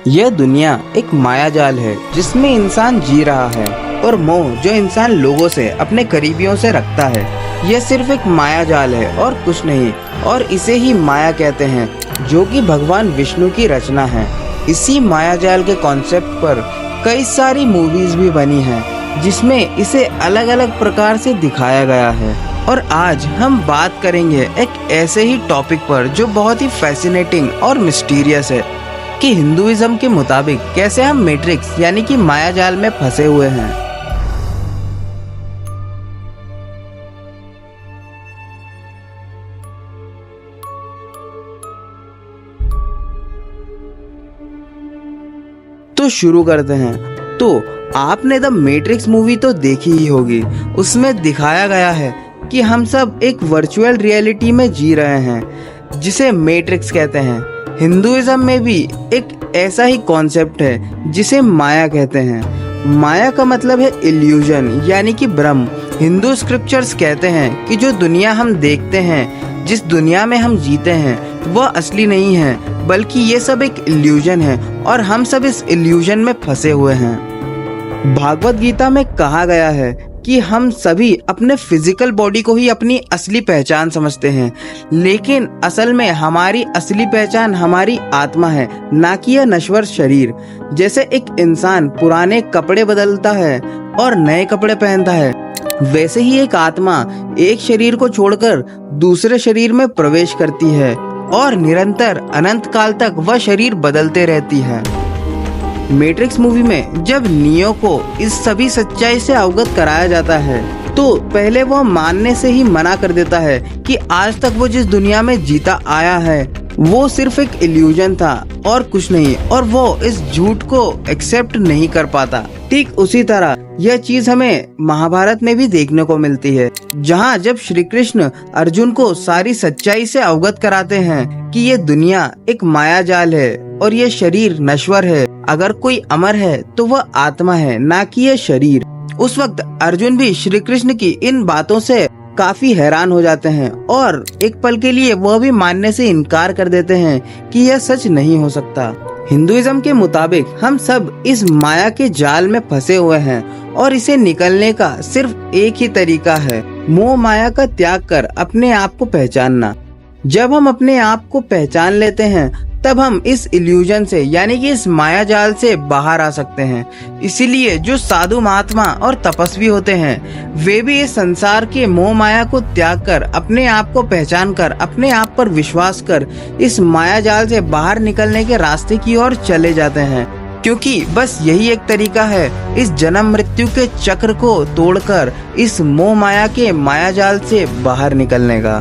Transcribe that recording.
यह दुनिया एक मायाजाल है जिसमें इंसान जी रहा है और मोह जो इंसान लोगों से अपने करीबियों से रखता है, यह सिर्फ एक मायाजाल है और कुछ नहीं। और इसे ही माया कहते हैं जो कि भगवान विष्णु की रचना है। इसी मायाजाल के कॉन्सेप्ट पर कई सारी मूवीज भी बनी हैं जिसमें इसे अलग अलग प्रकार से दिखाया गया है। और आज हम बात करेंगे एक ऐसे ही टॉपिक पर जो बहुत ही फैसिनेटिंग और मिस्टीरियस है कि हिंदुइज्म के मुताबिक कैसे हम मैट्रिक्स यानी कि मायाजाल में फंसे हुए हैं। तो शुरू करते हैं। तो आपने द मैट्रिक्स मूवी तो देखी ही होगी। उसमें दिखाया गया है कि हम सब एक वर्चुअल रियलिटी में जी रहे हैं जिसे मैट्रिक्स कहते हैं। हिंदुइज्म में भी एक ऐसा ही कॉन्सेप्ट है जिसे माया कहते हैं। माया का मतलब है इल्यूजन यानी कि भ्रम। हिंदू स्क्रिप्चर्स कहते हैं कि जो दुनिया हम देखते हैं, जिस दुनिया में हम जीते हैं, वह असली नहीं है बल्कि ये सब एक इल्यूजन है और हम सब इस इल्यूजन में फंसे हुए हैं। भागवत गीता में कहा गया है कि हम सभी अपने फिजिकल बॉडी को ही अपनी असली पहचान समझते हैं, लेकिन असल में हमारी असली पहचान हमारी आत्मा है, ना कि यह नश्वर शरीर। जैसे एक इंसान पुराने कपड़े बदलता है और नए कपड़े पहनता है, वैसे ही एक आत्मा एक शरीर को छोड़कर दूसरे शरीर में प्रवेश करती है और निरंतर अनंत काल तक वह शरीर बदलते रहती है। मैट्रिक्स मूवी में जब नियो को इस सभी सच्चाई से अवगत कराया जाता है तो पहले वह मानने से ही मना कर देता है कि आज तक वो जिस दुनिया में जीता आया है वो सिर्फ एक इल्यूजन था और कुछ नहीं, और वो इस झूठ को एक्सेप्ट नहीं कर पाता। ठीक उसी तरह यह चीज हमें महाभारत में भी देखने को मिलती है, जहाँ जब श्री कृष्ण अर्जुन को सारी सच्चाई से अवगत कराते हैं कि ये दुनिया एक मायाजाल है और ये शरीर नश्वर है। अगर कोई अमर है तो वह आत्मा है, ना कि ये शरीर। उस वक्त अर्जुन भी श्री कृष्ण की इन बातों से काफी हैरान हो जाते हैं और एक पल के लिए वह भी मानने से इनकार कर देते हैं कि यह सच नहीं हो सकता। हिंदुइज्म के मुताबिक हम सब इस माया के जाल में फंसे हुए हैं और इसे निकलने का सिर्फ एक ही तरीका है, मोह माया का त्याग कर अपने आप को पहचानना। जब हम अपने आप को पहचान लेते हैं तब हम इस इल्यूजन से यानी कि इस माया जाल से बाहर आ सकते हैं। इसीलिए जो साधु महात्मा और तपस्वी होते हैं वे भी इस संसार के मोह माया को त्याग कर अपने आप को पहचान कर अपने आप पर विश्वास कर इस माया जाल से बाहर निकलने के रास्ते की ओर चले जाते हैं, क्योंकि बस यही एक तरीका है इस जन्म मृत्यु के चक्र को तोड़कर इस मोह माया के माया जाल से बाहर निकलने का।